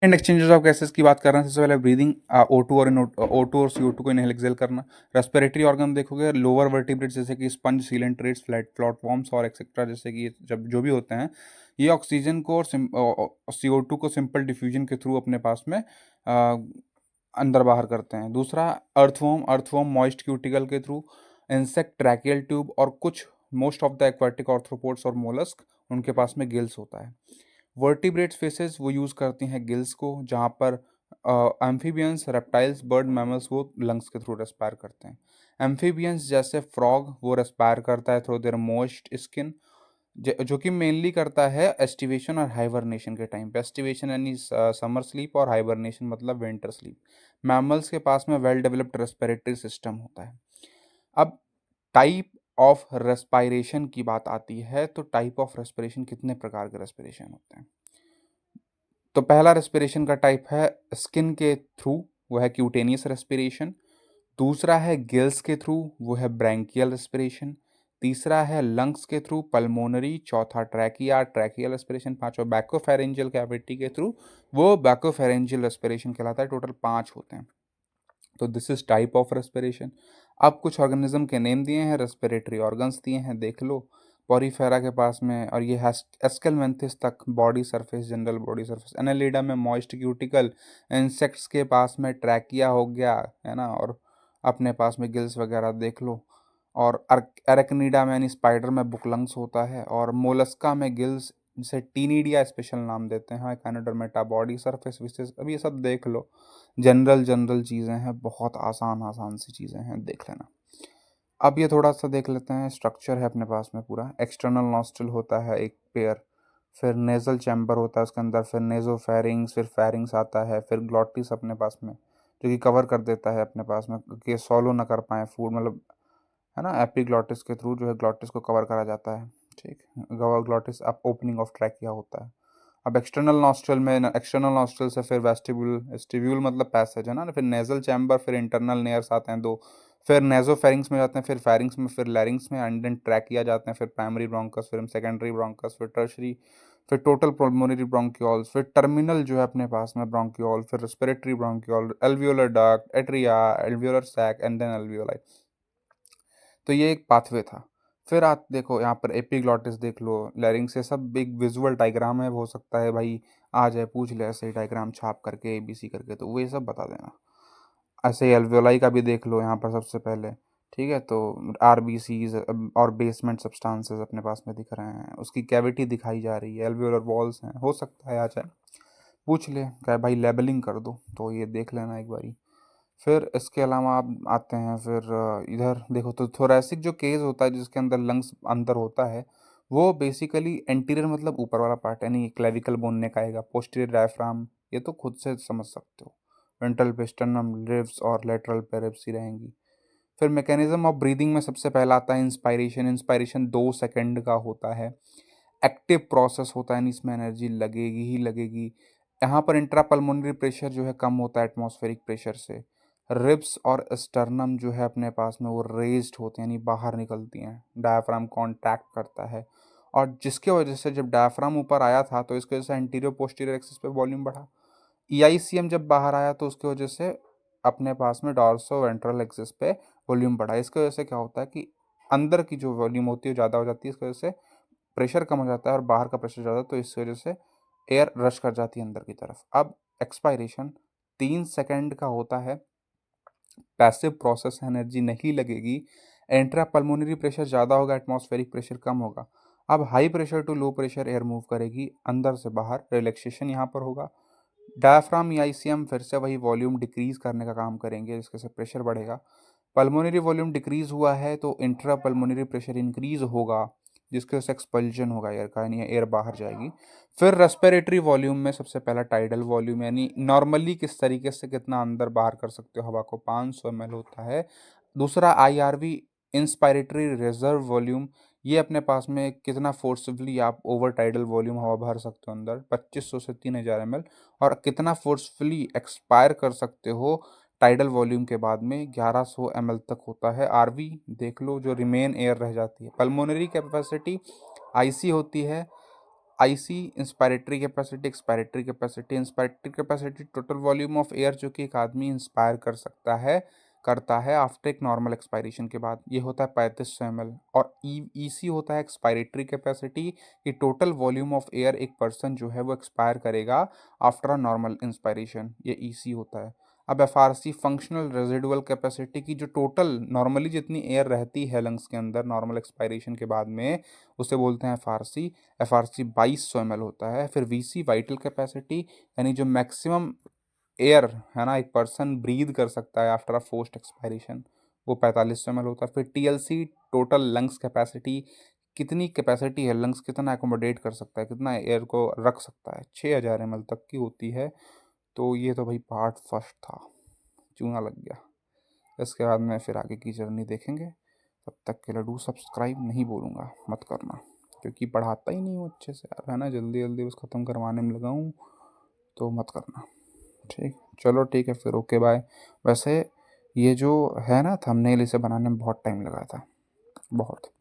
And exchanges of gases की बात कर रहे हैं। सबसे पहले ब्रीदिंग, O2 और CO2 को इनहेल एक्सेल करना। रेस्पिरेटरी ऑर्गन देखोगे, लोअर वर्टिब्रेट्स जैसे कि स्पंज, सीलेंट्रेट्स, फ्लैटफॉर्म्स और एक्सेट्रा, जैसे कि जब जो भी होते हैं, ये ऑक्सीजन को और CO2 को सिंपल डिफ्यूजन के थ्रू अपने पास में अंदर बाहर करते हैं। दूसरा, अर्थवॉर्म मॉइस्ट क्यूटिकल के थ्रू, इंसेक्ट ट्रैकियल ट्यूब, और कुछ most of the aquatic arthropods और मोलस्क उनके पास में गिल्स होता है। वर्टिब्रेट स्पेसेस वो यूज़ करती हैं गिल्स को, जहाँ पर एम्फीबियंस, रेप्टाइल्स, बर्ड, मैमल्स वो लंग्स के थ्रू रेस्पायर करते हैं। एम्फीबियंस जैसे फ्रॉग वो रेस्पायर करता है थ्रू देयर मोस्ट स्किन, जो कि मेनली करता है एस्टिवेशन और हाइबरनेशन के टाइम पे। एस्टिवेशन यानी समर स्लीप, और हाइबरनेशन मतलब विंटर स्लीप। मैमल्स के पास में वेल डेवलप्ड रेस्पिरेटरी सिस्टम होता है। अब टाइप ऑफ रेस्पायरेशन की बात आती है, तो टाइप ऑफ रेस्पिरेशन, कितने प्रकार के रेस्पिरेशन होते हैं। तो पहला रेस्पिरेशन का टाइप है स्किन के थ्रू, वो है क्यूटेनियस रेस्पिरेशन। दूसरा है गिल्स के थ्रू, वो है ब्रैंकियल रेस्पिरेशन। तीसरा है लंग्स के थ्रू, पल्मोनरी। चौथा ट्रैकियल रेस्पिरेशन। पांचवा बैकोफेरेंजियल कैविटी के थ्रू, वो बैकोफेरेंजियल रेस्पिरेशन कहलाता है। टोटल 5 होते हैं। तो this is type of respiration. अब कुछ ऑर्गेनिज्म के नेम दिए हैं, रेस्पिरेटरी ऑर्गन्स दिए हैं, देख लो। पॉरीफेरा के पास में, और ये एस्केलमेंथिस तक body surface, general body surface. Annelida में मॉइस्ट क्यूटिकल। इंसेक्ट्स के पास में ट्रैकिया हो गया, है ना, और अपने पास में गिल्स वगैरह देख लो। और एरेक्निडा में यानी स्पाइडर में बुकलंग्स होता है। और मोलस्का में गिल्स, जिसे टीनिडिया स्पेशल नाम देते हैं। एकाइनोडर्मेटा बॉडी सरफेस विशेष। अब ये सब देख लो, जनरल जनरल चीज़ें हैं, बहुत आसान आसान सी चीज़ें हैं, देख लेना। अब ये थोड़ा सा देख लेते हैं। स्ट्रक्चर है अपने पास में पूरा। एक्सटर्नल नॉस्ट्रल होता है एक पेयर, फिर नेजल चैम्बर होता है उसके अंदर, फिर नेजोफेरिंग्स, फिर फेरिंग्स आता है, फिर ग्लॉटिस अपने पास में, जो कि कवर कर देता है अपने पास में कि सॉलो ना कर पाए फूड, मतलब, है ना। एपिग्लॉटिस के थ्रू जो है ग्लॉटिस को कवर करा जाता है। ठीक, ग्लॉटिस अब ओपनिंग ऑफ ट्रैकिया होता है। अब एक्सटर्नल नॉस्ट्रल से फिर वेस्टिब्यूल, वेस्टिब्यूल मतलब पैसेज, है ना। फिर नेजल चैम्बर, फिर इंटरनल नेयर्स आते हैं 2, फिर नेजोफेरिंग्स में जाते हैं, फिर फेरिंग्स में, फिर लैरिंग्स में, एंड देन ट्रैकिया जाते हैं, फिर प्राइमरी ब्रोंकस, फिर सेकेंडरी ब्रोंकस, फिर टर्शरी, फिर टोटल पल्मोनरी ब्रोंक्यूल्स, फिर टर्मिनल जो है अपने पास में ब्रोंक्यूल, फिर respiratory bronchiole, alveolar duct, atria, alveolar sac, and then alveoli. तो ये एक पाथवे था। फिर आप देखो यहाँ पर एपिग्लॉटिस देख लो, लैरिंग्स, से सब एक विजुअल डायग्राम है, हो सकता है भाई आ जाए पूछ ले ऐसे ही डायग्राम छाप करके ABC करके, तो वो ये सब बता देना। ऐसे ही एल्वियोलाई का भी देख लो यहाँ पर सबसे पहले। ठीक है, तो RBCs और बेसमेंट सब्सटेंसेस अपने पास में दिख रहे हैं, उसकी कैविटी दिखाई जा रही है, एल्वियोलर वॉल्स हैं, हो सकता है आ जाए पूछ ले, क्या भाई लेबलिंग कर दो, तो ये देख लेना एक बारी। फिर इसके अलावा आप आते हैं, फिर इधर देखो तो थोरेसिक जो केस होता है, जिसके अंदर लंग्स अंदर होता है, वो बेसिकली एंटीरियर मतलब ऊपर वाला पार्ट, यानी क्लेविकल बोन ने का आएगा, पोस्टीरियर डायफ्राम, ये तो खुद से समझ सकते हो। वेंट्रल पेस्टर्नम, रिब्स और लेटरल पेरिप्स ही रहेंगी। फिर मैकेनिज्म ऑफ ब्रीदिंग में सबसे पहला आता है इंस्पायरेशन। इंस्पायरेशन 2 सेकंड का होता है, एक्टिव प्रोसेस होता है, यानी इसमें एनर्जी लगेगी ही लगेगी। यहाँ पर इंट्रापल्मोनरी प्रेशर जो है कम होता है एटमॉस्फेरिक प्रेशर से। रिब्स और स्टर्नम जो है अपने पास में वो रेज्ड होते हैं, यानी बाहर निकलती हैं, डायफ्राम कॉन्टैक्ट करता है। और जिसके वजह से जब डायफ्राम ऊपर आया था, तो इसकी वजह से एंटीरियर पोस्टीरियर एक्सिस पे वॉल्यूम बढ़ा। EICM जब बाहर आया, तो उसकी वजह से अपने पास में डॉर्सो वेंट्रल एक्सिस पे वॉल्यूम बढ़ा। इसकी वजह से क्या होता है कि अंदर की जो वॉल्यूम होती है ज़्यादा हो जाती है, इसकी वजह से प्रेशर कम हो जाता है और बाहर का प्रेशर ज़्यादा, तो इस वजह से एयर रश कर जाती है अंदर की तरफ। अब एक्सपायरेशन 3 सेकंड का होता है, पैसिव प्रोसेस, एनर्जी नहीं लगेगी। इंट्रा पल्मोनरी प्रेशर ज़्यादा होगा, एटमॉस्फेरिक प्रेशर कम होगा। अब high pressure to low pressure air move करेगी अंदर से बाहर, रिलैक्सेशन यहाँ पर होगा। डायफ्राम या ICM फिर से वही वॉल्यूम डिक्रीज करने का काम करेंगे, जिसके से प्रेशर बढ़ेगा। पल्मोनरी वॉल्यूम डिक्रीज हुआ है, तो इंट्रा पल्मोनरी प्रेशर इंक्रीज होगा, जिसकी वजह से एक्सपल्जन होगा एयर का, यानी एयर बाहर जाएगी। फिर रेस्पिरेटरी वॉल्यूम में सबसे पहला टाइडल वॉल्यूम, यानी नॉर्मली किस तरीके से कितना अंदर बाहर कर सकते हो हवा को, 500 ml होता है। दूसरा IRV, इंस्पायरेटरी रिजर्व वॉल्यूम, ये अपने पास में कितना फोर्सफुली आप ओवर टाइडल वॉल्यूम हवा भर सकते हो अंदर, 2500 से 3000 ml। और कितना फोर्सफुली एक्सपायर कर सकते हो टाइडल वॉल्यूम के बाद में, 1100 ml तक होता है। RV देख लो, जो रिमेन एयर रह जाती है। पल्मोनरी कैपेसिटी IC होती है IC inspiratory capacity, expiratory capacity. Inspiratory capacity total volume of air जो कि एक आदमी इंस्पायर कर सकता है, करता है आफ्टर एक नॉर्मल एक्सपायरेशन के बाद, ये होता है 3500 ml। और ईसी होता है एक्सपायरेटरी कैपेसिटी, कि टोटल वॉल्यूम ऑफ एयर एक पर्सन जो है वो एक्सपायर करेगा आफ्टर अ नॉर्मल इंस्पायरेशन, ये ईसी होता है। अब एफआरसी फंक्शनल रेजिडुअल कैपेसिटी, की जो टोटल नॉर्मली जितनी एयर रहती है लंग्स के अंदर नॉर्मल एक्सपायरेशन के बाद में, उसे बोलते हैं एफआरसी। एफआरसी 2200 ml होता है। फिर वीसी वाइटल कैपेसिटी, यानी जो मैक्सिमम एयर है ना एक पर्सन ब्रीद कर सकता है आफ्टर अ फोर्स्ड एक्सपायरेशन, वो 4500 ml होता है। फिर टीएलसी टोटल लंग्स कैपेसिटी, कितनी कैपेसिटी है लंग्स, कितना एकोमोडेट कर सकता है, कितना एयर को रख सकता है, 6000 ml तक की होती है। तो ये तो भाई पार्ट फर्स्ट था, चूना लग गया। इसके बाद में फिर आगे की जर्नी देखेंगे। तब तक के लिए डू सब्सक्राइब नहीं बोलूँगा, मत करना, क्योंकि पढ़ाता ही नहीं हूँ अच्छे से यार, है ना, जल्दी जल्दी बस ख़त्म करवाने में लगा हूँ, तो मत करना। ठीक, चलो ठीक है फिर, ओके बाय। वैसे ये जो है ना थंबनेल, इसे बनाने में बहुत टाइम लगा था, बहुत।